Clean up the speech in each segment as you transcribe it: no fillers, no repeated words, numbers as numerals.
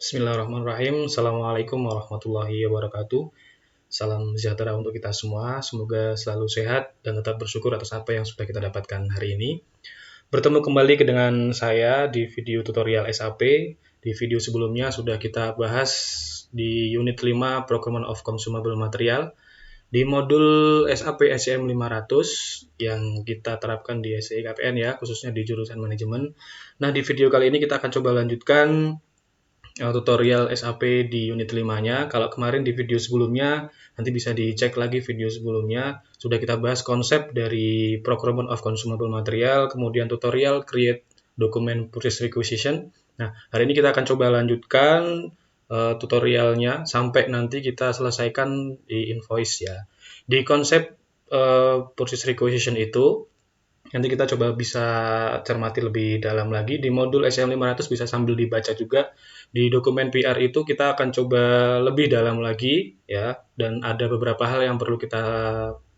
Bismillahirrahmanirrahim. Assalamualaikum warahmatullahi wabarakatuh. Salam sejahtera untuk kita semua. Semoga selalu sehat dan tetap bersyukur atas apa yang sudah kita dapatkan hari ini. Bertemu kembali dengan saya di video tutorial SAP. Di video sebelumnya sudah kita bahas di unit 5 Procurement of Consumable Material di modul SAP SCM 500 yang kita terapkan di SCI KPN ya, khususnya di jurusan manajemen. Nah, di video kali ini kita akan coba lanjutkan tutorial SAP di unit 5-nya. Kalau kemarin di video sebelumnya, nanti bisa dicek lagi video sebelumnya, sudah kita bahas konsep dari Procurement of Consumable Material, kemudian tutorial Create Document Purchase Requisition. Nah, hari ini kita akan coba lanjutkan tutorialnya sampai nanti kita selesaikan di invoice ya. Di konsep Purchase Requisition itu, nanti kita coba bisa cermati lebih dalam lagi. Di modul SCM 500 bisa sambil dibaca juga. Di dokumen PR itu kita akan coba lebih dalam lagi ya, dan ada beberapa hal yang perlu kita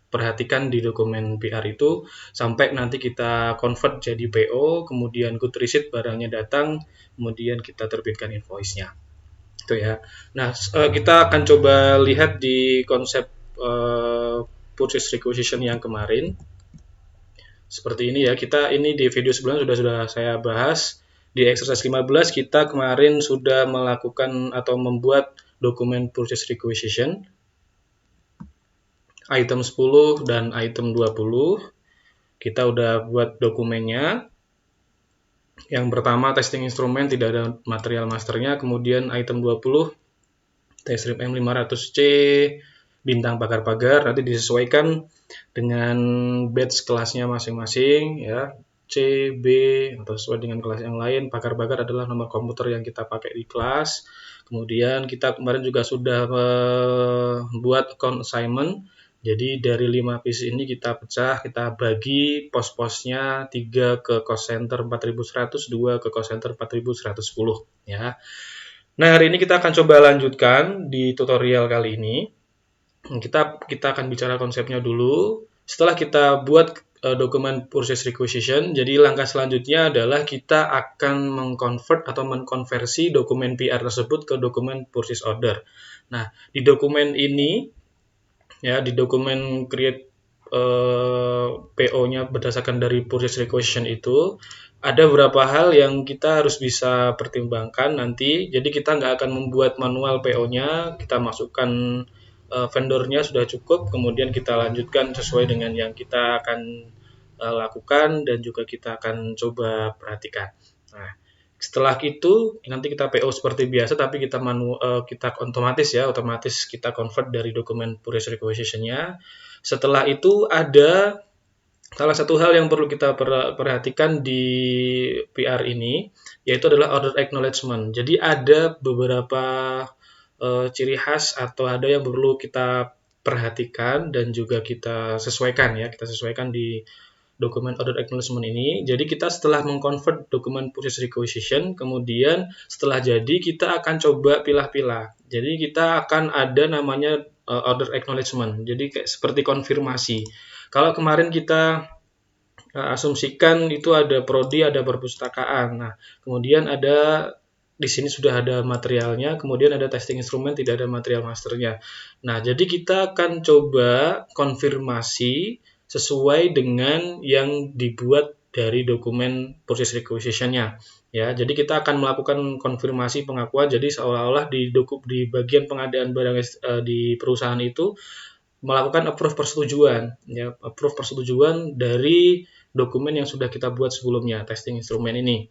perhatikan di dokumen PR itu sampai nanti kita convert jadi PO, kemudian good receipt barangnya datang, kemudian kita terbitkan invoice-nya. Itu ya. Nah, kita akan coba lihat di konsep purchase requisition yang kemarin. Seperti ini ya, kita ini di video sebelumnya sudah saya bahas. Di exercise 15 kita kemarin sudah melakukan atau membuat dokumen purchase requisition item 10 dan item 20. Kita udah buat dokumennya. Yang pertama testing instrumen tidak ada material masternya, kemudian item 20 test strip M500C bintang pagar-pagar nanti disesuaikan dengan batch kelasnya masing-masing ya, C, B, atau sesuai dengan kelas yang lain. Pagar-pagar adalah nomor komputer yang kita pakai di kelas. Kemudian kita kemarin juga sudah membuat account assignment. Jadi dari 5 piece ini kita pecah, kita bagi pos-posnya 3 ke cost center 4100, 2 ke cost center 4110 ya. Nah, hari ini kita akan coba lanjutkan di tutorial kali ini. Kita akan bicara konsepnya dulu. Setelah kita buat dokumen purchase requisition, jadi langkah selanjutnya adalah kita akan mengconvert atau mengkonversi dokumen PR tersebut ke dokumen purchase order. Nah, di dokumen ini ya, di dokumen create PO-nya berdasarkan dari purchase requisition itu ada beberapa hal yang kita harus bisa pertimbangkan nanti. Jadi kita nggak akan membuat manual PO-nya, kita masukkan vendornya sudah cukup, kemudian kita lanjutkan sesuai dengan yang kita akan lakukan dan juga kita akan coba perhatikan. Nah, setelah itu nanti kita PO seperti biasa, tapi kita otomatis kita convert dari dokumen purchase requisition-nya. Setelah itu ada salah satu hal yang perlu kita perhatikan di PR ini, yaitu adalah order acknowledgement. Jadi ada beberapa ciri khas atau ada yang perlu kita perhatikan dan juga kita sesuaikan ya. Kita sesuaikan di dokumen order acknowledgement ini. Jadi kita setelah mengconvert dokumen purchase requisition, kemudian setelah jadi kita akan coba pilah-pilah. Jadi kita akan ada namanya order acknowledgement. Jadi kayak seperti konfirmasi. Kalau kemarin kita asumsikan itu ada prodi, ada perpustakaan. Nah, kemudian ada di sini sudah ada materialnya, kemudian ada testing instrumen, tidak ada material masternya. Nah, jadi kita akan coba konfirmasi sesuai dengan yang dibuat dari dokumen purchase requisition-nya. Ya, jadi kita akan melakukan konfirmasi pengakuan. Jadi seolah-olah di bagian pengadaan barang di perusahaan itu melakukan approve persetujuan, ya, approve persetujuan dari dokumen yang sudah kita buat sebelumnya, testing instrumen ini.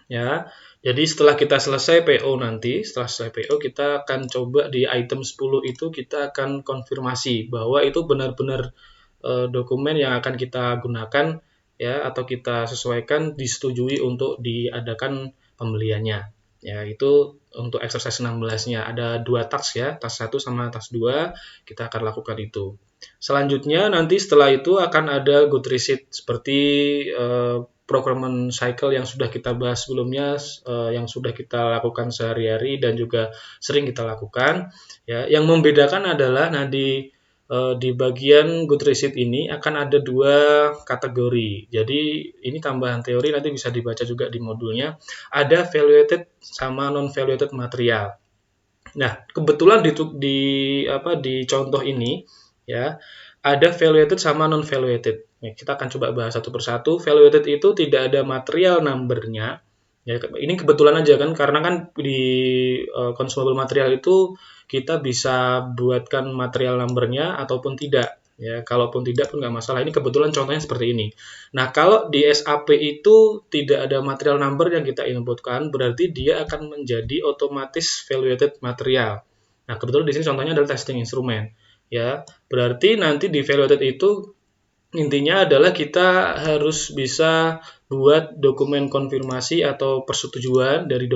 Ya, jadi setelah kita selesai PO setelah selesai PO kita akan coba di item 10 itu kita akan konfirmasi bahwa itu benar-benar dokumen yang akan kita gunakan ya, atau kita sesuaikan disetujui untuk diadakan pembeliannya. Ya, itu untuk exercise 16-nya ada 2 task ya, task 1 sama task 2, kita akan lakukan itu. Selanjutnya nanti setelah itu akan ada good receipt seperti procurement cycle yang sudah kita bahas sebelumnya, yang sudah kita lakukan sehari-hari dan juga sering kita lakukan. Ya, yang membedakan adalah di di bagian good receipt ini akan ada dua kategori. Jadi ini tambahan teori, nanti bisa dibaca juga di modulnya. Ada valuated sama non valuated material. Nah, kebetulan di contoh ini ya ada valuated sama non valuated. Nah, kita akan coba bahas satu persatu. Valuated itu tidak ada material number-nya. Ya, ini kebetulan aja kan, karena kan di consumable material itu kita bisa buatkan material number-nya ataupun tidak. Ya, kalaupun tidak pun nggak masalah. Ini kebetulan contohnya seperti ini. Nah, kalau di SAP itu tidak ada material number yang kita inputkan, berarti dia akan menjadi otomatis valuated material. Nah, kebetulan di sini contohnya adalah testing instrument. Ya, berarti nanti di valuated itu intinya adalah kita harus bisa buat dokumen konfirmasi atau persetujuan dari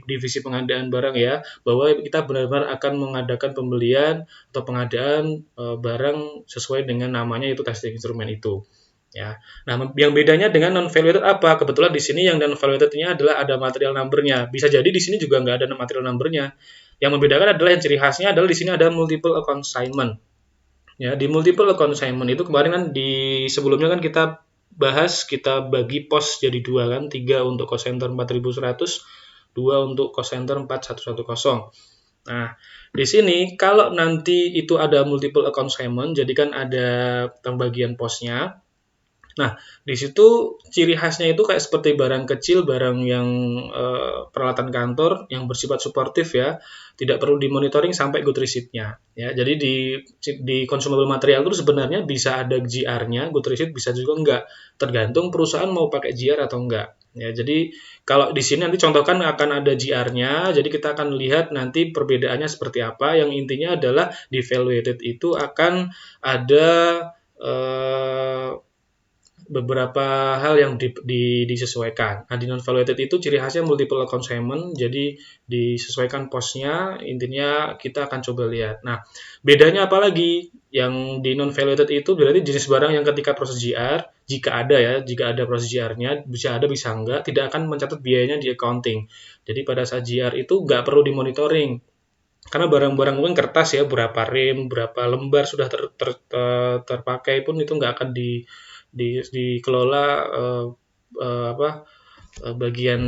divisi pengadaan barang ya, bahwa kita benar-benar akan mengadakan pembelian atau pengadaan barang sesuai dengan namanya, itu testing instrument itu. Ya. Nah, yang bedanya dengan non valuated apa? Kebetulan di sini yang non valuated-nya adalah ada material number-nya. Bisa jadi di sini juga nggak ada material number-nya. Yang membedakan adalah yang ciri khasnya adalah di sini ada multiple consignment. Ya, di multiple consignment itu kemarin kan di sebelumnya kan kita bagi pos jadi dua kan, 3 untuk cost center 4100, 2 untuk cost center 4110. Nah, di sini kalau nanti itu ada multiple consignment, jadi kan ada pembagian posnya. Nah, di situ ciri khasnya itu kayak seperti barang kecil, barang yang peralatan kantor yang bersifat suportif ya, tidak perlu dimonitoring sampai good receipt-nya. Ya, jadi di consumable material itu sebenarnya bisa ada GR-nya, good receipt bisa juga enggak, tergantung perusahaan mau pakai GR atau enggak. Ya, jadi kalau di sini nanti contohkan akan ada GR-nya, jadi kita akan lihat nanti perbedaannya seperti apa. Yang intinya adalah di valuated itu akan ada beberapa hal yang disesuaikan. Nah, di non-valuated itu ciri khasnya multiple consignment, jadi disesuaikan posnya, intinya kita akan coba lihat. Nah, bedanya apa lagi? Yang di non-valuated itu berarti jenis barang yang ketika proses GR, jika ada proses GR-nya, bisa ada, bisa enggak, tidak akan mencatat biayanya di accounting. Jadi pada saat GR itu nggak perlu dimonitoring. Karena barang-barang mungkin kertas ya, berapa rem, berapa lembar sudah terpakai pun itu nggak akan dikelola bagian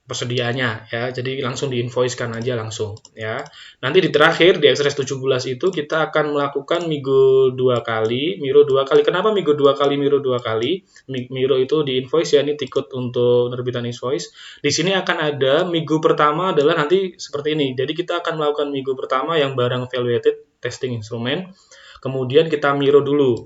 persediaannya ya, jadi langsung diinvoice-kan aja langsung ya. Nanti di terakhir di exercise 17 itu kita akan melakukan Migo 2 kali, Miro 2 kali. Kenapa Migo 2 kali, Miro 2 kali? Miro itu di invoice ya, ini tiket untuk penerbitan invoice. Di sini akan ada Migo pertama adalah nanti seperti ini. Jadi kita akan melakukan Migo pertama yang barang valuated testing instrument. Kemudian kita Miro dulu.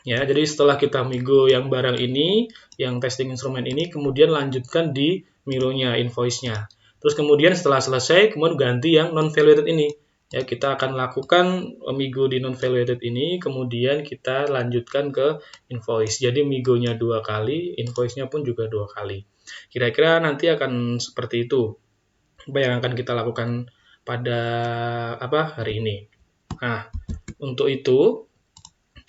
Ya, jadi setelah kita migo yang barang ini, yang testing instrument ini, kemudian lanjutkan di mironya, invoice-nya. Terus kemudian setelah selesai, kemudian ganti yang non-valuated ini. Ya, kita akan lakukan migo di non-valuated ini, kemudian kita lanjutkan ke invoice. Jadi migonya 2 kali, invoice-nya pun juga 2 kali. Kira-kira nanti akan seperti itu. Apa yang akan kita lakukan pada hari ini. Nah, untuk itu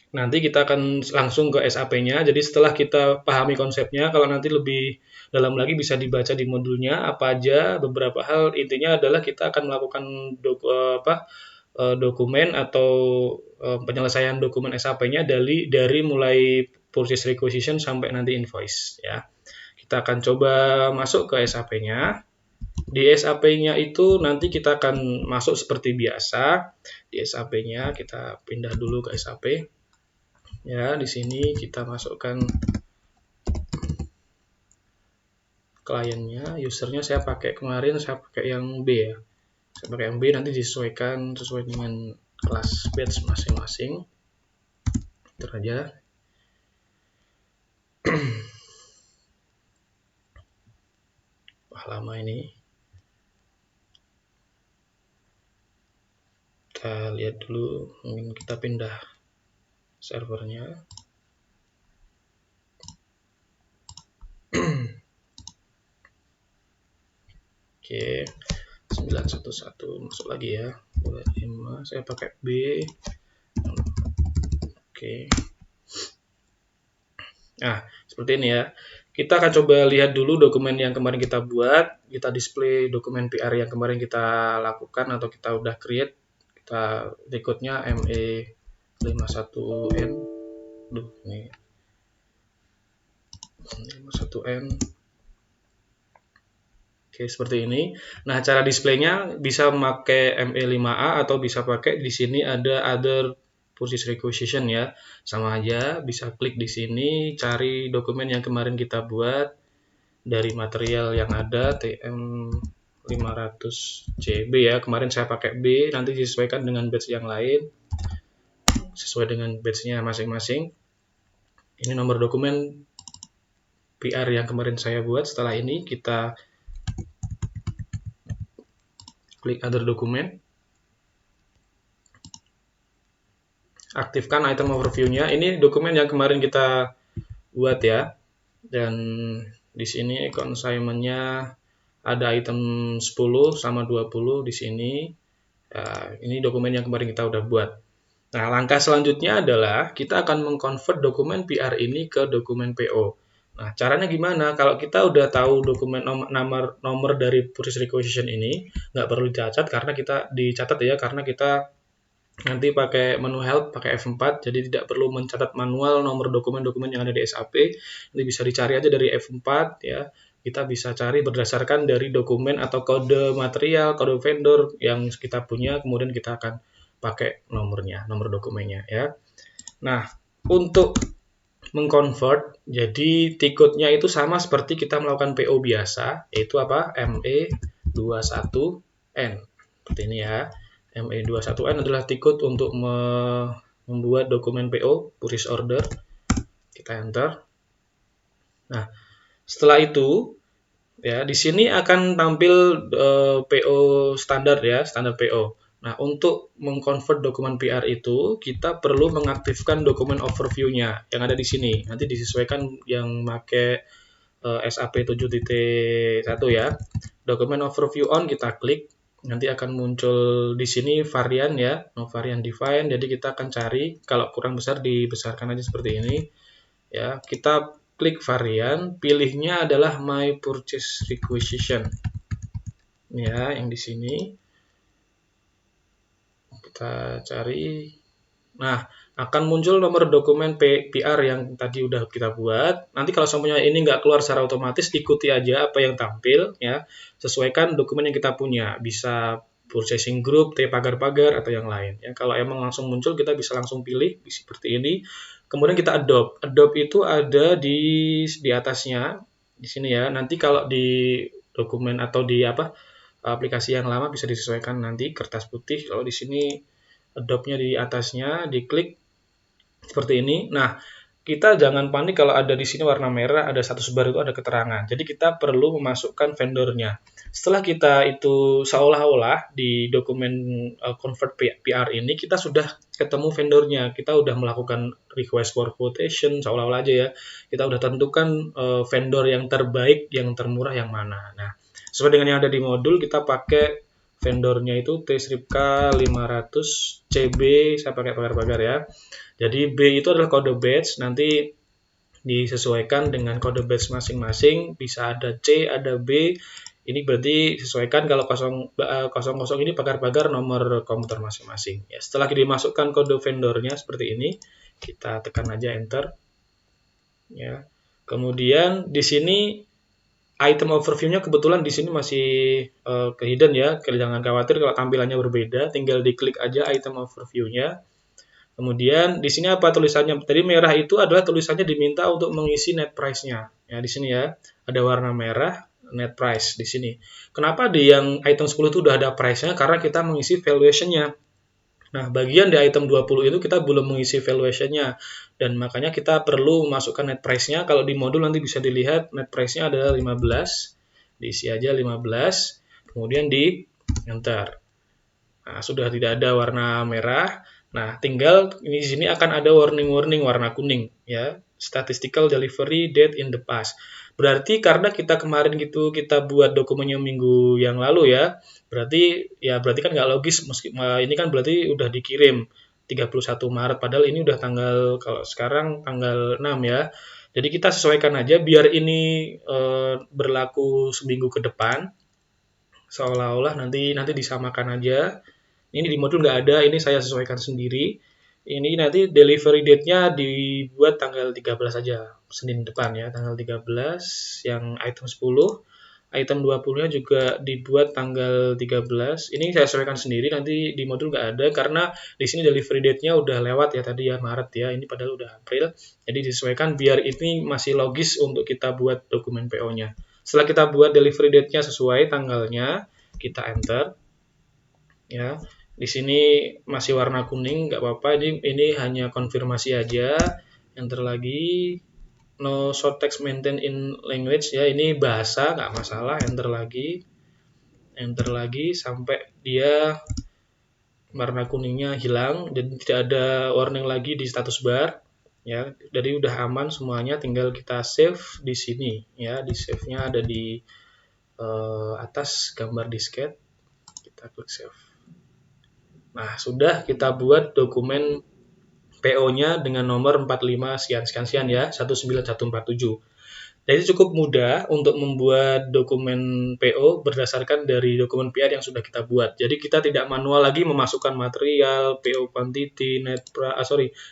nanti kita akan langsung ke SAP-nya. Jadi setelah kita pahami konsepnya, kalau nanti lebih dalam lagi bisa dibaca di modulnya apa aja, beberapa hal. Intinya adalah kita akan melakukan dokumen atau penyelesaian dokumen SAP-nya dari mulai purchase requisition sampai nanti invoice ya. Kita akan coba masuk ke SAP-nya. Di SAP-nya itu nanti kita akan masuk seperti biasa. Di SAP-nya kita pindah dulu ke SAP. Ya, di sini kita masukkan kliennya, usernya saya pakai yang B ya. Saya pakai yang B, nanti disesuaikan sesuai dengan kelas batch masing-masing. Itu aja. Wah, lama ini. Kita lihat dulu, mungkin kita pindah servernya. Oke, 911 masuk lagi ya. 25, saya pakai B. Oke. Nah, seperti ini ya. Kita akan coba lihat dulu dokumen yang kemarin kita buat. Kita display dokumen PR yang kemarin kita lakukan atau kita udah create. Kita berikutnya ME51N. Duh, ini 51N. Oke, seperti ini. Nah, cara displaynya bisa memakai ME5A atau bisa pakai di sini ada other purchase requisition ya. Sama aja, bisa klik di sini, cari dokumen yang kemarin kita buat dari material yang ada TM 500CB ya. Kemarin saya pakai B, nanti disesuaikan dengan batch yang lain. Sesuai dengan batch-nya masing-masing. Ini nomor dokumen PR yang kemarin saya buat. Setelah ini kita klik other dokumen, aktifkan item overview-nya. Ini dokumen yang kemarin kita buat ya, dan di sini consignment-nya ada item 10 sama 20 di sini. Nah, ini dokumen yang kemarin kita udah buat. Nah, langkah selanjutnya adalah kita akan mengkonvert dokumen PR ini ke dokumen PO. Nah, caranya gimana? Kalau kita udah tahu dokumen nomor dari purchase requisition ini, nggak perlu dicatat karena kita nanti pakai menu help, pakai F4, jadi tidak perlu mencatat manual nomor dokumen-dokumen yang ada di SAP. Ini bisa dicari aja dari F4 ya. Kita bisa cari berdasarkan dari dokumen atau kode material, kode vendor yang kita punya, kemudian kita akan pakai nomornya, nomor dokumennya ya. Nah, untuk mengconvert, jadi tiketnya itu sama seperti kita melakukan PO biasa, yaitu apa? ME21N. Seperti ini ya. ME21N adalah tiket untuk membuat dokumen PO, purchase order. Kita enter. Nah, setelah itu ya di sini akan tampil PO standar ya, standar PO. Nah, untuk mengconvert dokumen PR itu, kita perlu mengaktifkan dokumen overview-nya yang ada di sini. Nanti disesuaikan yang pakai SAP 7.1 ya. Dokumen overview on kita klik, nanti akan muncul di sini varian ya, no varian define. Jadi kita akan cari, kalau kurang besar dibesarkan aja seperti ini. Ya, kita klik varian, pilihnya adalah my purchase requisition. Ya, yang di sini. Kita cari. Nah, akan muncul nomor dokumen PR yang tadi udah kita buat. Nanti kalau semuanya ini nggak keluar secara otomatis, ikuti aja apa yang tampil ya. Sesuaikan dokumen yang kita punya. Bisa purchasing group, pagar-pagar atau yang lain. Ya, kalau emang langsung muncul, kita bisa langsung pilih seperti ini. Kemudian kita adopt. Adopt itu ada di atasnya di sini ya. Nanti kalau di dokumen atau di aplikasi yang lama bisa disesuaikan nanti kertas putih. Kalau di sini adopt-nya di atasnya, diklik seperti ini. Nah, kita jangan panik kalau ada di sini warna merah, ada status bar itu ada keterangan. Jadi kita perlu memasukkan vendornya. Setelah kita itu seolah-olah di dokumen convert PR ini kita sudah ketemu vendornya, kita udah melakukan request for quotation seolah-olah aja ya. Kita udah tentukan vendor yang terbaik, yang termurah yang mana. Nah, sesuai dengan yang ada di modul kita pakai vendornya itu T-Sripka 500 CB, saya pakai pagar-pagar ya. Jadi B itu adalah kode batch, nanti disesuaikan dengan kode batch masing-masing, bisa ada C, ada B. Ini berarti sesuaikan kalau 00 ini pagar-pagar nomor komputer masing-masing. Ya, setelah dimasukkan kode vendornya seperti ini, kita tekan aja enter. Ya. Kemudian di sini item overview-nya kebetulan di sini masih hidden ya. Jangan khawatir kalau tampilannya berbeda, tinggal diklik aja item overview-nya. Kemudian di sini apa tulisannya? Tadi merah itu adalah tulisannya diminta untuk mengisi net price-nya. Ya, di sini ya. Ada warna merah net price di sini. Kenapa di yang item 10 itu udah ada price-nya? Karena kita mengisi valuation-nya. Nah, bagian di item 20 itu kita belum mengisi valuation-nya. Dan makanya kita perlu memasukkan net price-nya. Kalau di modul nanti bisa dilihat net price-nya adalah 15. Diisi aja 15. Kemudian di enter. Nah, sudah tidak ada warna merah. Nah, tinggal di sini akan ada warning-warning warna kuning ya. Statistical delivery date in the past. Berarti karena kita kemarin gitu kita buat dokumennya minggu yang lalu ya. Berarti kan nggak logis meski ini kan berarti udah dikirim 31 Maret padahal ini udah kalau sekarang tanggal 6 ya. Jadi kita sesuaikan aja biar ini berlaku seminggu ke depan. Seolah-olah nanti disamakan aja. Ini di modul nggak ada, ini saya sesuaikan sendiri. Ini nanti delivery date-nya dibuat tanggal 13 saja, Senin depan ya, tanggal 13 yang item 10. Item 20-nya juga dibuat tanggal 13. Ini saya sesuaikan sendiri, nanti di modul nggak ada karena di sini delivery date-nya udah lewat ya tadi ya, Maret ya. Ini padahal udah April. Jadi disesuaikan biar ini masih logis untuk kita buat dokumen PO-nya. Setelah kita buat delivery date-nya sesuai tanggalnya, kita enter ya. Di sini masih warna kuning, nggak apa-apa. Ini hanya konfirmasi aja. Enter lagi. No short text maintained in language ya. Ini bahasa, nggak masalah. Enter lagi. Enter lagi sampai dia warna kuningnya hilang dan tidak ada warning lagi di status bar. Ya, jadi udah aman semuanya. Tinggal kita save di sini ya. Di save-nya ada di atas gambar disket. Kita klik save. Nah, sudah kita buat dokumen PO-nya dengan nomor 45 sekian-sekian ya, 19147. Jadi cukup mudah untuk membuat dokumen PO berdasarkan dari dokumen PR yang sudah kita buat. Jadi kita tidak manual lagi memasukkan material, PO quantity,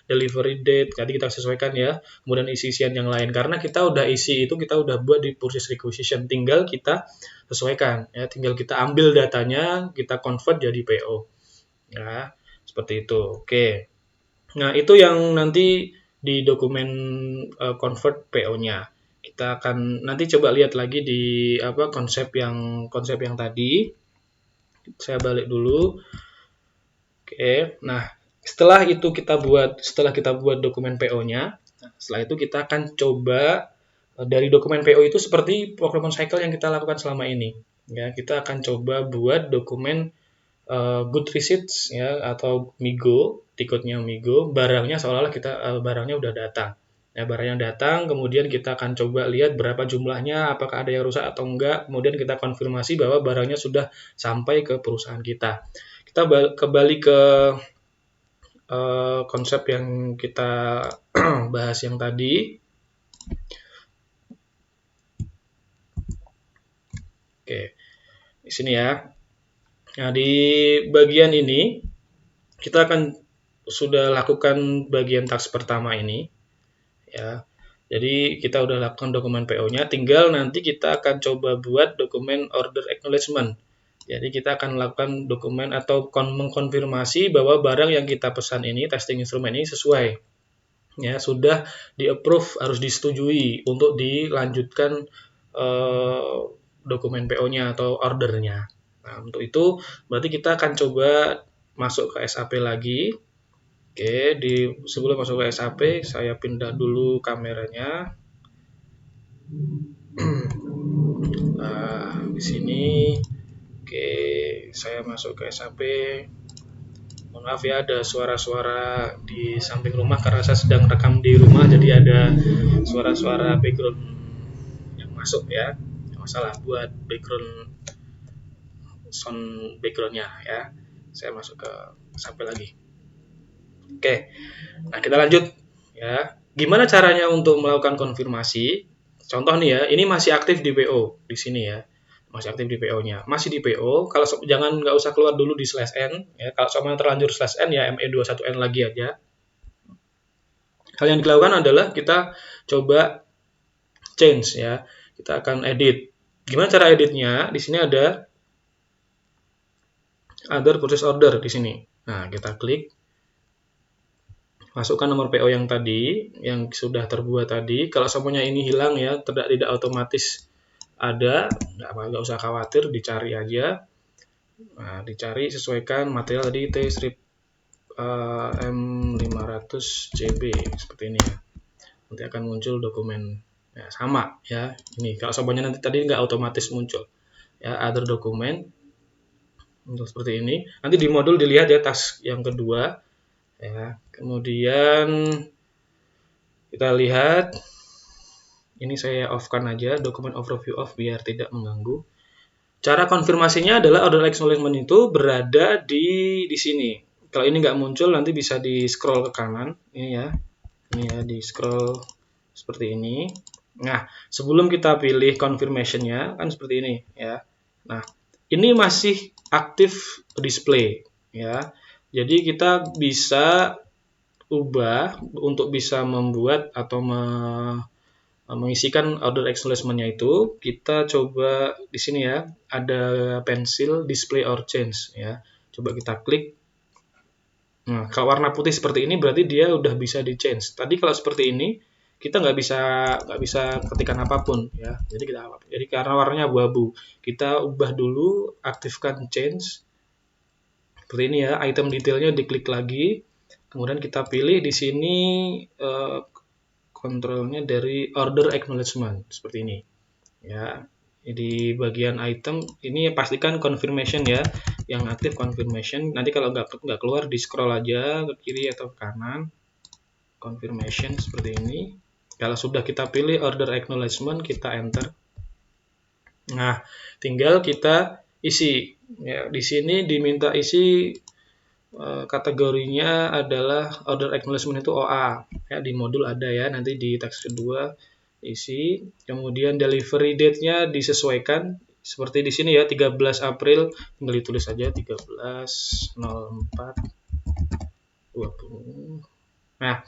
delivery date, tadi kita sesuaikan ya. Kemudian isi-isian yang lain. Karena kita udah isi itu, kita udah buat di purchase requisition. Tinggal kita sesuaikan ya, tinggal kita ambil datanya, kita convert jadi PO. Ya, seperti itu. Oke. Nah, itu yang nanti di dokumen convert PO-nya. Kita akan nanti coba lihat lagi di konsep yang tadi. Saya balik dulu. Oke. Nah, setelah kita buat dokumen PO-nya, setelah itu kita akan coba dari dokumen PO itu seperti procurement cycle yang kita lakukan selama ini. Ya, kita akan coba buat dokumen good receipts ya atau Migo, tiketnya Migo, barangnya seolah-olah barangnya udah datang. Ya, barangnya datang, kemudian kita akan coba lihat berapa jumlahnya, apakah ada yang rusak atau enggak, kemudian kita konfirmasi bahwa barangnya sudah sampai ke perusahaan kita. Kita kembali ke konsep yang kita bahas yang tadi. Oke, di sini ya. Nah, di bagian ini kita akan sudah lakukan bagian task pertama ini ya. Jadi kita udah lakukan dokumen PO-nya, tinggal nanti kita akan coba buat dokumen order acknowledgement. Jadi kita akan lakukan dokumen atau mengkonfirmasi bahwa barang yang kita pesan ini, testing instrument ini sesuai. Ya, sudah di-approve, harus disetujui untuk dilanjutkan dokumen PO-nya atau ordernya. Nah, untuk itu berarti kita akan coba masuk ke SAP lagi. Oke, sebelum masuk ke SAP, saya pindah dulu kameranya. Nah, di sini, oke, saya masuk ke SAP. Mohon maaf ya, ada suara-suara di samping rumah karena saya sedang rekam di rumah, jadi ada suara-suara background yang masuk ya. Nggak masalah buat background sound backgroundnya ya. Saya masuk ke SAP lagi. Oke, nah kita lanjut ya. Gimana caranya untuk melakukan konfirmasi? Contoh nih ya, ini masih aktif di PO di sini ya, masih aktif di PO-nya, masih di PO. Kalau jangan nggak usah keluar dulu di /n ya. Kalau sama terlanjur /n ya ME21N lagi aja. Hal yang dilakukan adalah kita coba change ya. Kita akan edit. Gimana cara editnya? Di sini ada other purchase order di sini. Nah, kita klik. Masukkan nomor PO yang tadi, yang sudah terbuat tadi. Kalau semuanya ini hilang ya, tidak otomatis ada, nggak usah khawatir, dicari aja. Nah, dicari sesuaikan material tadi T-strip M500CB seperti ini ya. Nanti akan muncul dokumen ya, sama ya. Ini kalau semuanya nanti tadi nggak otomatis muncul. Ya, other dokumen untuk seperti ini. Nanti di modul dilihat ya task yang kedua. Ya, kemudian kita lihat ini saya off-kan aja dokumen overview off biar tidak mengganggu. Cara konfirmasinya adalah order acknowledgement itu berada di sini. Kalau ini nggak muncul nanti bisa di scroll ke kanan ini ya di scroll seperti ini. Nah, sebelum kita pilih confirmation-nya kan seperti ini ya. Nah, ini masih aktif display ya. Jadi kita bisa ubah untuk bisa membuat atau mengisikan order acknowledgement-nya itu, kita coba di sini ya, ada pensil display or change ya. Coba kita klik. Nah, kalau warna putih seperti ini berarti dia udah bisa di change. Tadi kalau seperti ini kita nggak bisa ketikan apapun ya. Jadi karena warnanya abu-abu, kita ubah dulu, aktifkan change. Seperti ini ya, item detailnya diklik lagi. Kemudian kita pilih di sini kontrolnya dari order acknowledgement seperti ini ya. Di bagian item ini pastikan confirmation ya, yang aktif confirmation. Nanti kalau nggak keluar di scroll aja ke kiri atau ke kanan, confirmation seperti ini. Kalau sudah kita pilih order acknowledgement, kita enter. Nah, tinggal kita isi ya. Di sini diminta isi kategorinya adalah order acknowledgement itu OA ya, di modul ada ya, nanti di teks kedua isi. Kemudian delivery date-nya disesuaikan seperti di sini ya, 13 April, tinggal ditulis saja 13/04/20. Nah,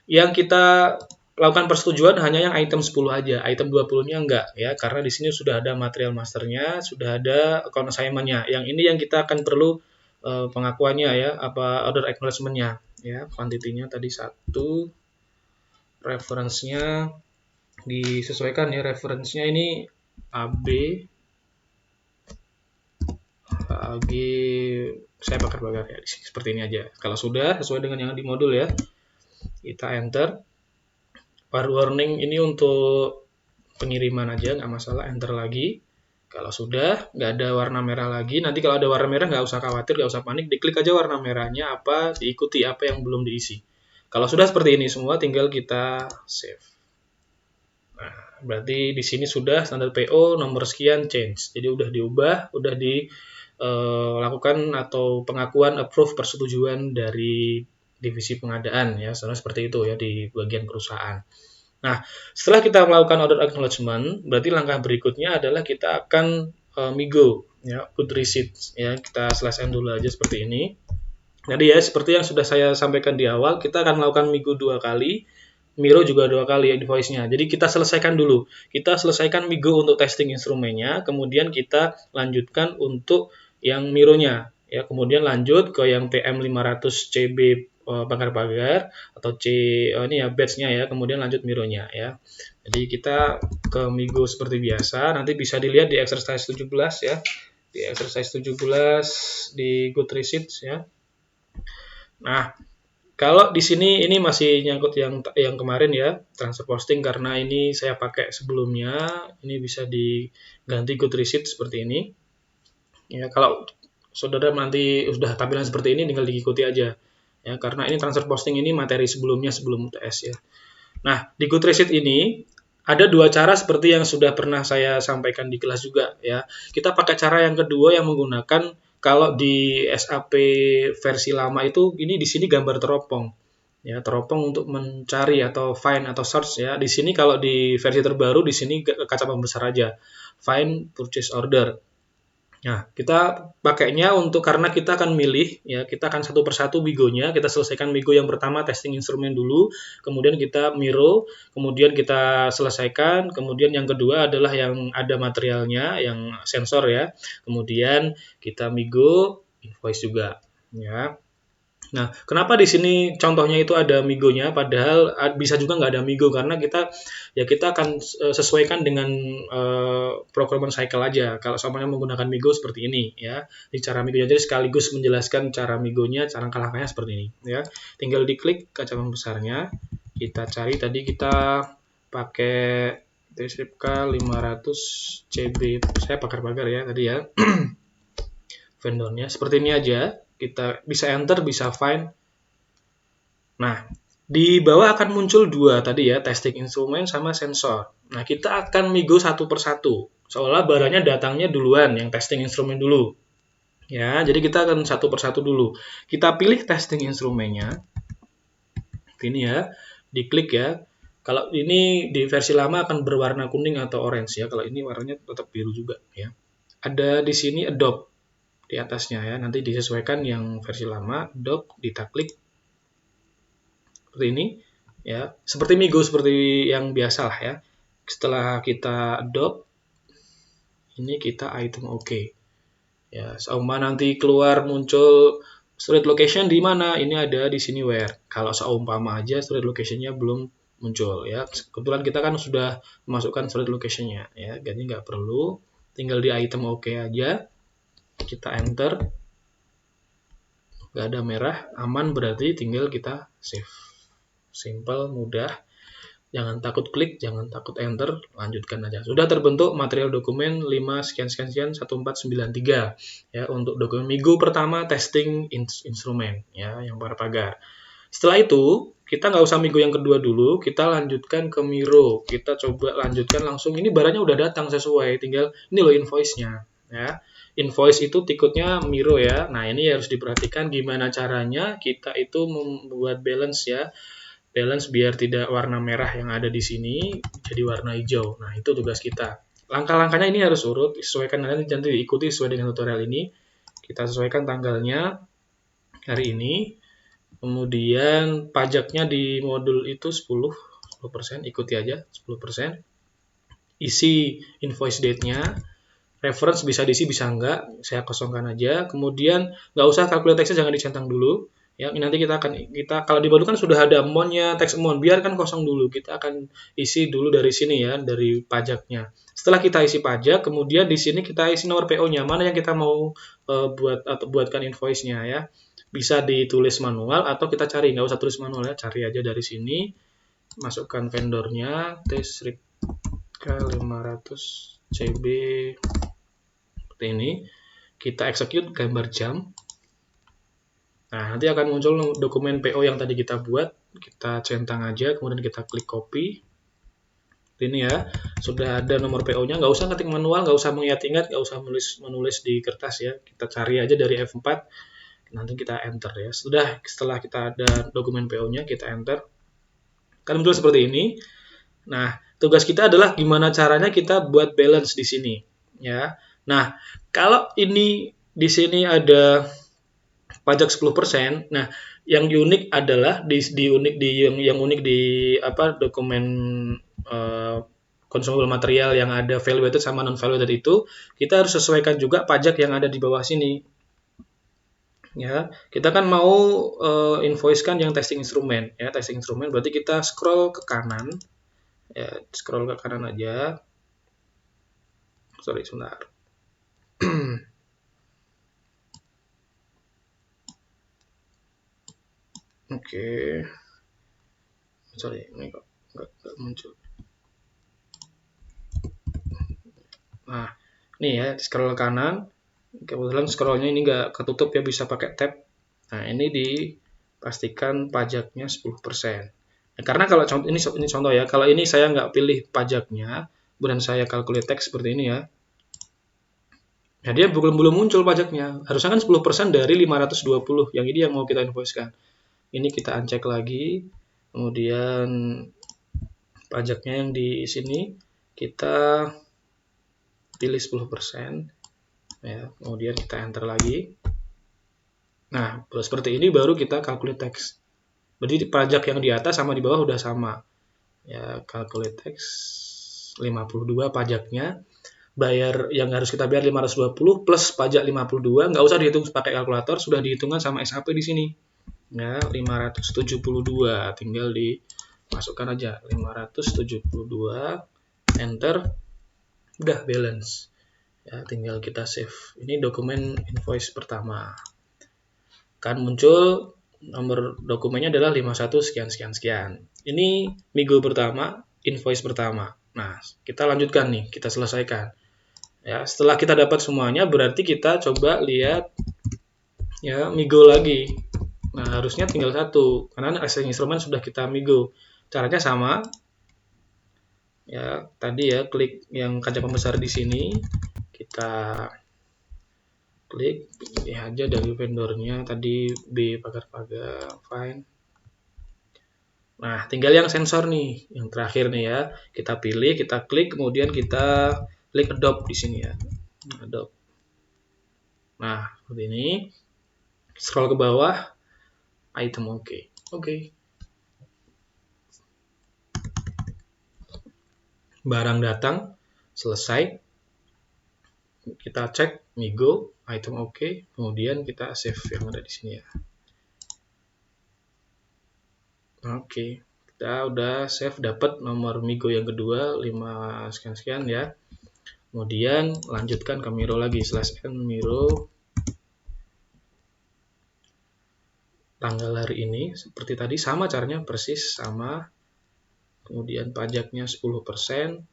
yang kita lakukan persetujuan hanya yang item 10 aja, item 20-nya enggak ya, karena di sini sudah ada material masternya, sudah ada account assignment-nya. Yang ini yang kita akan perlu pengakuannya ya, apa order acknowledgement-nya ya. Quantity-nya tadi 1, reference-nya disesuaikan ya, reference-nya ini AB AG, saya bakar-bakar ya, seperti ini aja. Kalau sudah sesuai dengan yang di modul ya, kita enter. Warning ini untuk pengiriman aja, nggak masalah, enter lagi. Kalau sudah nggak ada warna merah lagi, nanti kalau ada warna merah nggak usah khawatir, nggak usah panik, diklik aja warna merahnya apa, diikuti apa yang belum diisi. Kalau sudah seperti ini semua, tinggal kita save. Nah, berarti di sini sudah standar PO nomor sekian change. Jadi udah diubah, udah dilakukan atau pengakuan approve persetujuan dari divisi pengadaan ya, seperti itu ya di bagian perusahaan. Nah, setelah kita melakukan order acknowledgement, berarti langkah berikutnya adalah kita akan migo ya, good receipt ya. Kita selesaikan dulu aja seperti ini. Jadi ya, seperti yang sudah saya sampaikan di awal, kita akan melakukan migo 2 kali, miro juga 2 kali ya invoice-nya. Jadi kita selesaikan dulu. Kita selesaikan migo untuk testing instrumennya, kemudian kita lanjutkan untuk yang mironya ya, kemudian lanjut ke yang TM500 CB pagar-pagar atau ini ya batch-nya ya, kemudian lanjut mironya ya. Jadi kita ke migo seperti biasa, nanti bisa dilihat di exercise 17 ya. Di exercise 17 di good receipts ya. Nah, kalau di sini ini masih nyangkut yang kemarin ya, transfer posting, karena ini saya pakai sebelumnya, ini bisa diganti good receipt seperti ini. Ya, kalau saudara nanti sudah tampilan seperti ini tinggal diikuti aja. Ya, karena ini transfer posting ini materi sebelumnya sebelum UTS ya. Nah, di good receipt ini ada dua cara seperti yang sudah pernah saya sampaikan di kelas juga ya. Kita pakai cara yang kedua yang menggunakan, kalau di SAP versi lama itu ini di sini gambar teropong. Ya, teropong untuk mencari atau find atau search ya. Di sini kalau di versi terbaru di sini kaca pembesar aja. Find purchase order. Nah, kita pakainya untuk karena kita akan milih ya, kita akan satu persatu migonya, kita selesaikan migo yang pertama testing instrumen dulu, kemudian kita miro, kemudian kita selesaikan, kemudian yang kedua adalah yang ada materialnya, yang sensor ya, kemudian kita migo invoice juga ya. Nah, kenapa di sini contohnya itu ada migonya, padahal bisa juga nggak ada migo, karena kita akan sesuaikan dengan procurement cycle aja. Kalau semuanya menggunakan migo seperti ini ya, di cara migonya, jadi sekaligus menjelaskan cara migonya, cara langkah-langkahnya seperti ini ya. Tinggal diklik kaca pembesarnya, kita cari tadi kita pakai Descripka 500 CB, saya bakar-bakar ya tadi ya. Vendornya seperti ini aja. Kita bisa enter, bisa find. Nah, di bawah akan muncul dua tadi ya, testing instrument sama sensor. Nah, kita akan migo satu persatu. Seolah barangnya datangnya duluan, yang testing instrument dulu. Ya, jadi kita akan satu persatu dulu. Kita pilih testing instrumennya. Ini ya, diklik ya. Kalau ini di versi lama akan berwarna kuning atau orange ya. Kalau ini warnanya tetap biru juga ya. Ada di sini adopt. di atasnya ya. Nanti disesuaikan yang versi lama, adopt, kita klik seperti ini ya. Seperti Migo seperti yang biasa lah ya. Setelah kita adopt, ini kita item oke. Ya, sama nanti keluar muncul storage location di mana? Ini ada di sini where. Kalau seumpama aja storage location-nya belum muncul ya. Kebetulan kita kan sudah memasukkan storage location-nya ya. Jadi nggak perlu, tinggal di item oke aja. Kita enter. Nggak ada merah, aman berarti tinggal kita save. Simple, mudah. Jangan takut klik, jangan takut enter, lanjutkan aja. Sudah terbentuk material dokumen 5 sekian 1493 ya untuk dokumen Migo pertama testing instrumen ya yang para pagar. Setelah itu kita nggak usah Migo yang kedua dulu, kita lanjutkan ke Miro. Kita coba lanjutkan langsung. Ini barangnya udah datang sesuai, tinggal ini loh invoice-nya ya. Invoice itu tiketnya Miro ya. Nah ini harus diperhatikan gimana caranya kita itu membuat balance ya. Balance biar tidak warna merah yang ada di sini jadi warna hijau. Nah, itu tugas kita. Langkah-langkahnya ini harus urut, sesuaikan nanti diikuti sesuai dengan tutorial ini. Kita sesuaikan tanggalnya hari ini. Kemudian pajaknya di modul itu 10%, ikuti aja 10%. Isi invoice date-nya. Reference bisa diisi, bisa enggak. Saya kosongkan aja. Kemudian nggak usah calculate text-nya, jangan dicentang dulu. Ya, nanti kita kalau di modul kan sudah ada amount-nya, text amount, biarkan kosong dulu. Kita akan isi dulu dari sini ya, dari pajaknya. Setelah kita isi pajak, kemudian di sini kita isi nomor PO-nya, mana yang kita mau buatkan invoice-nya ya. Bisa ditulis manual atau kita cari, nggak usah tulis manual ya, cari aja dari sini. Masukkan vendornya, T-500 CB seperti ini. Kita execute gambar jam. Nah, nanti akan muncul dokumen PO yang tadi kita buat. Kita centang aja, kemudian kita klik copy. Ini ya, sudah ada nomor PO-nya. Nggak usah ketik manual, nggak usah mengingat-ingat, nggak usah menulis di kertas ya. Kita cari aja dari F4. Nanti kita enter ya. Setelah kita ada dokumen PO-nya, kita enter. Kan muncul seperti ini. Nah, tugas kita adalah gimana caranya kita buat balance di sini. Ya. Nah, kalau ini di sini ada pajak 10%. Nah, yang unik adalah yang unik di dokumen consumable material yang ada valuated sama non valuated itu, kita harus sesuaikan juga pajak yang ada di bawah sini. Ya, kita kan mau invoice-kan yang testing instrumen ya, testing instrumen berarti kita scroll ke kanan. Ya, scroll ke kanan aja. Sorry, sebentar. Oke. Sorry, ini kok nggak muncul. Nah, ini ya, scroll kanan. Kebetulan scrollnya ini nggak ketutup ya, bisa pakai tab. Nah, ini dipastikan pajaknya 10%. Nah, karena kalau ini contoh ya, kalau ini saya nggak pilih pajaknya, kemudian saya calculate text seperti ini ya. Nah, dia belum muncul pajaknya. Harusnya kan 10% dari 520. Yang ini yang mau kita invoice-kan. Ini kita uncek lagi. Kemudian pajaknya yang di sini kita pilih 10%. Ya, kemudian kita enter lagi. Nah, seperti ini baru kita calculate text. Berarti pajak yang di atas sama di bawah udah sama. Ya, calculate text 52 pajaknya. Bayar yang harus kita bayar 520 plus pajak 52, nggak usah dihitung pakai kalkulator, sudah dihitungkan sama SAP di sini. Ya, 572, tinggal dimasukkan aja 572, enter, udah balance. Ya, tinggal kita save. Ini dokumen invoice pertama. Kan muncul nomor dokumennya adalah 51 sekian sekian sekian. Ini Migo pertama, invoice pertama. Nah, kita lanjutkan nih, kita selesaikan. Ya, setelah kita dapat semuanya, berarti kita coba lihat ya Migo lagi. Nah, harusnya tinggal satu, karena asing instrumen sudah kita Migo. Caranya sama. Ya, tadi ya klik yang kaca pembesar di sini, kita klik pilih aja dari vendornya tadi B pagar-pagar, fine. Nah, tinggal yang sensor nih, yang terakhir nih ya. Kita pilih, kita klik, kemudian kita klik adopt di sini ya. Adopt. Nah, seperti ini. Scroll ke bawah, item oke. Barang datang, selesai. Kita cek Migo, item oke. Kemudian kita save yang ada di sini ya. Oke, kita udah save, dapat nomor Migo yang kedua 5 sekian ya. Kemudian lanjutkan ke Miro lagi, /n Miro tanggal hari ini seperti tadi, sama caranya persis sama. Kemudian pajaknya 10%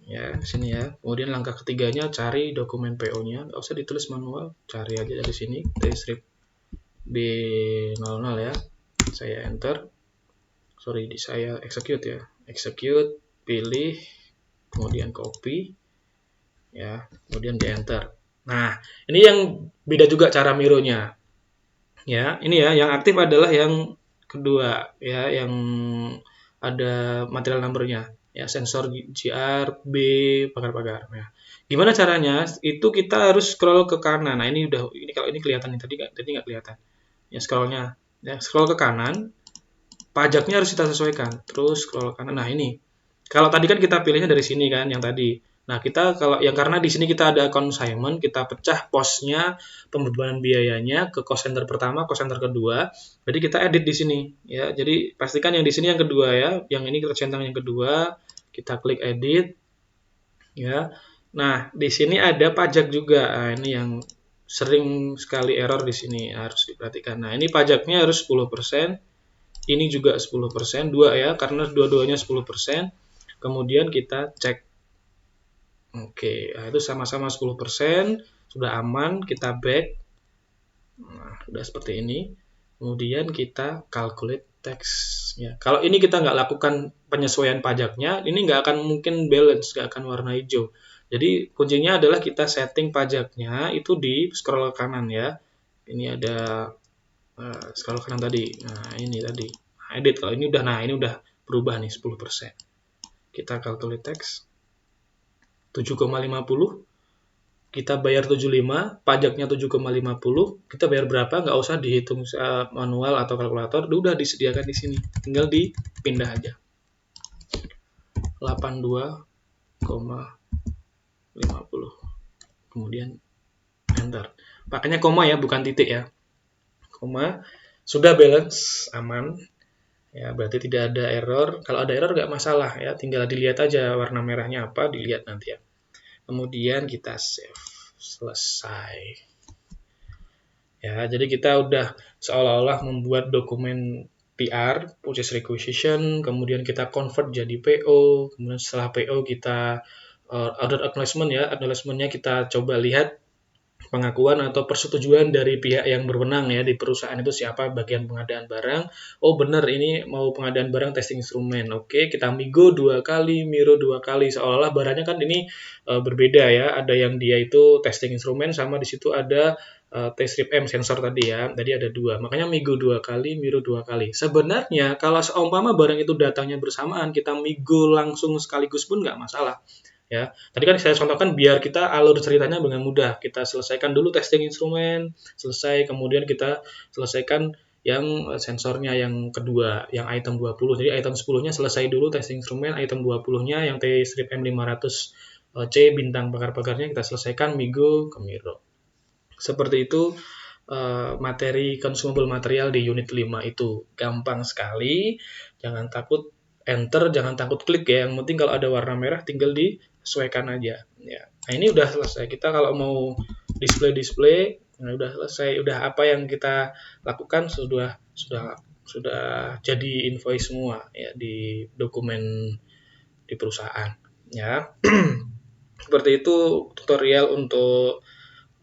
ya, sini ya. Kemudian langkah ketiganya cari dokumen PO-nya, nggak usah ditulis manual, cari aja dari sini T-strip B00 ya. Saya enter, saya execute ya, execute, pilih, kemudian copy ya, kemudian di enter. Nah, ini yang beda juga cara mironya ya. Ini ya, yang aktif adalah yang kedua ya, yang ada material numbernya ya, sensor GR B pagar-pagar ya. Gimana caranya? Itu kita harus scroll ke kanan. Nah, ini kalau ini kelihatan nih, tadi nggak kelihatan ya, scrollnya ya, scroll ke kanan, pajaknya harus kita sesuaikan, terus scroll ke kanan. Nah, ini kalau tadi kan kita pilihnya dari sini kan, yang tadi. Nah, kita kalau yang karena di sini kita ada consignment, kita pecah posnya, pembebanan biayanya ke cost center pertama, cost center kedua. Jadi kita edit di sini ya. Jadi pastikan yang di sini yang kedua ya. Yang ini kita centang yang kedua, kita klik edit ya. Nah, di sini ada pajak juga. Nah, ini yang sering sekali error di sini, harus diperhatikan. Nah, ini pajaknya harus 10%. Ini juga 10%, dua ya, karena dua-duanya 10%. Kemudian kita cek. Oke, nah itu sama-sama 10%, sudah aman, kita back. Nah, sudah seperti ini. Kemudian kita calculate tax. Ya, kalau ini kita nggak lakukan penyesuaian pajaknya, ini nggak akan mungkin balance, nggak akan warna hijau. Jadi kuncinya adalah kita setting pajaknya itu di scroll kanan ya. Ini ada scroll kanan tadi. Nah, ini tadi. Edit, kalau ini udah, nah ini udah berubah nih 10%. Kita calculate tax 7,50, kita bayar 75, pajaknya 7,50, kita bayar berapa nggak usah dihitung manual atau kalkulator, udah disediakan di sini, tinggal dipindah aja. 82,50, kemudian enter. Pakainya koma ya, bukan titik ya. Koma, sudah balance, aman. Ya, berarti tidak ada error. Kalau ada error nggak masalah ya, tinggal dilihat aja warna merahnya apa, dilihat nanti ya. Kemudian kita save, selesai. Ya, jadi kita udah seolah-olah membuat dokumen PR, purchase requisition, kemudian kita convert jadi PO, kemudian setelah PO kita order acknowledgement ya, acknowledgement-nya kita coba lihat pengakuan atau persetujuan dari pihak yang berwenang ya di perusahaan itu, siapa bagian pengadaan barang. Oh benar, ini mau pengadaan barang testing instrumen. Oke, kita Migo 2 kali, Miro 2 kali, seolah-olah barangnya kan ini berbeda ya. Ada yang dia itu testing instrumen, sama di situ ada T-strip M sensor tadi ya. Tadi ada 2. Makanya Migo 2 kali, Miro 2 kali. Sebenarnya kalau seumpama barang itu datangnya bersamaan, kita Migo langsung sekaligus pun nggak masalah. Ya, tadi kan saya contohkan biar kita alur ceritanya dengan mudah. Kita selesaikan dulu testing instrumen, selesai, kemudian kita selesaikan yang sensornya yang kedua, yang item 20. Jadi item 10-nya selesai dulu testing instrumen, item 20-nya yang T-strip M500C bintang bakar-bakarnya kita selesaikan Migo ke Miro. Seperti itu materi consumable material di unit 5 itu. Gampang sekali, jangan takut enter, jangan takut klik ya. Yang penting kalau ada warna merah tinggal disesuaikan aja ya. Nah, ini udah selesai. Kita kalau mau display, nah udah selesai. Udah apa yang kita lakukan sudah jadi invoice semua ya di dokumen di perusahaan ya. Seperti itu tutorial untuk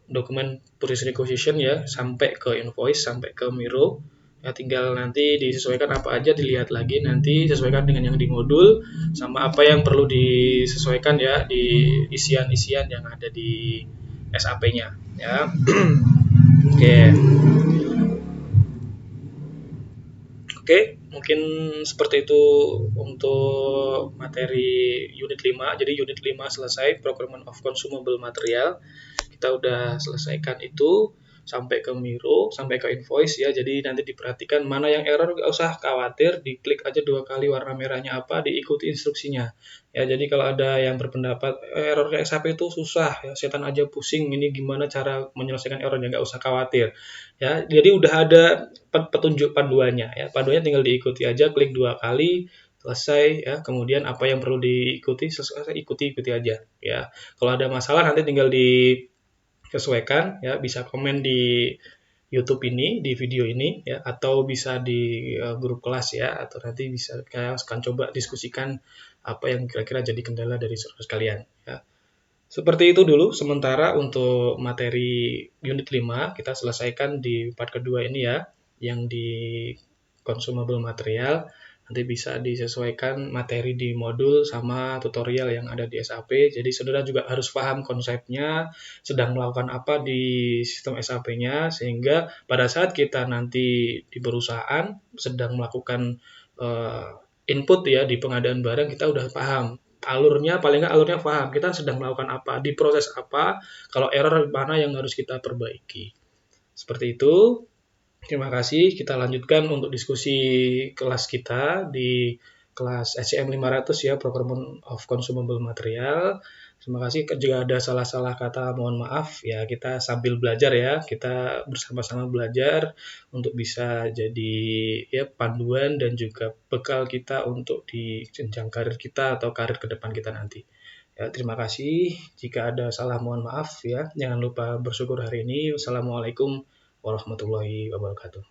dokumen purchase requisition ya, sampai ke invoice, sampai ke Miro. Ya, tinggal nanti disesuaikan apa aja, dilihat lagi nanti sesuaikan dengan yang di modul, sama apa yang perlu disesuaikan ya di isian-isian yang ada di SAP-nya ya. Oke. Mungkin seperti itu untuk materi unit 5. Jadi unit 5 selesai, procurement of consumable material. Kita udah selesaikan itu sampai ke Miro, sampai ke invoice ya. Jadi nanti diperhatikan mana yang error, nggak usah khawatir, diklik aja 2 kali warna merahnya apa, diikuti instruksinya. Ya, jadi kalau ada yang berpendapat error ke SAP itu susah, ya setan aja pusing, ini gimana cara menyelesaikan errornya, nggak usah khawatir. Ya, jadi udah ada petunjuk panduannya ya. Panduannya tinggal diikuti aja, klik 2 kali, selesai ya. Kemudian apa yang perlu diikuti, selesai ikuti aja ya. Kalau ada masalah nanti tinggal disesuaikan ya, bisa komen di YouTube ini, di video ini ya, atau bisa di grup kelas ya, atau nanti bisa kita akan coba diskusikan apa yang kira-kira jadi kendala dari saudara sekalian ya. Seperti itu dulu sementara untuk materi unit 5 kita selesaikan di part kedua ini ya, yang di consumable material. Nanti bisa disesuaikan materi di modul sama tutorial yang ada di SAP. Jadi saudara juga harus paham konsepnya, sedang melakukan apa di sistem SAP-nya, sehingga pada saat kita nanti di perusahaan sedang melakukan input ya di pengadaan barang, kita udah paham alurnya, paling nggak alurnya paham, kita sedang melakukan apa, di proses apa, kalau error mana yang harus kita perbaiki. Seperti itu. Terima kasih. Kita lanjutkan untuk diskusi kelas kita di kelas SCM 500 ya, Procurement of Consumable Material. Terima kasih. Jika ada salah-salah kata, mohon maaf ya. Kita sambil belajar ya. Kita bersama-sama belajar untuk bisa jadi ya panduan dan juga bekal kita untuk di jenjang karir kita atau karir ke depan kita nanti. Ya, terima kasih. Jika ada salah, mohon maaf ya. Jangan lupa bersyukur hari ini. Wassalamualaikum warahmatullahi wabarakatuh.